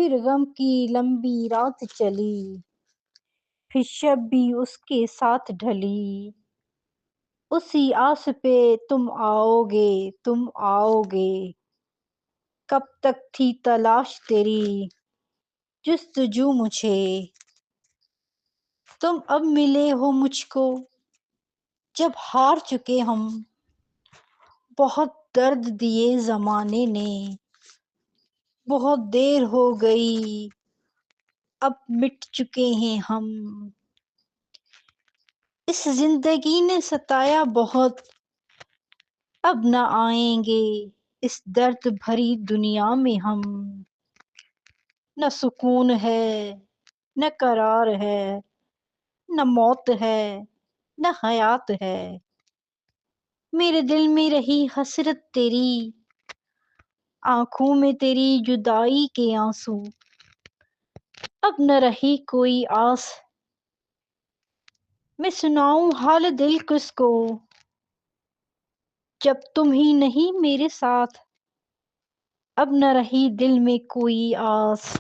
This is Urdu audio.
پھر غم کی لمبی رات چلی، پھر شب بھی اس کے ساتھ ڈھلی، اسی آس پہ تم آؤ گے، تم آؤ گے، کب تک تھی تلاش تیری جستجو مجھے، تم اب ملے ہو مجھ کو جب ہار چکے ہم، بہت درد دیے زمانے نے، بہت دیر ہو گئی اب مٹ چکے ہیں ہم، اس زندگی نے ستایا بہت اب نہ آئیں گے اس درد بھری دنیا میں ہم، نہ سکون ہے نہ قرار ہے، نہ موت ہے نہ حیات ہے، میرے دل میں رہی حسرت تیری، آنکھوں میں تیری جدائی کے آنسو، اب نہ رہی کوئی آس، میں سناؤں حال دل کس کو، جب تم ہی نہیں میرے ساتھ، اب نہ رہی دل میں کوئی آس۔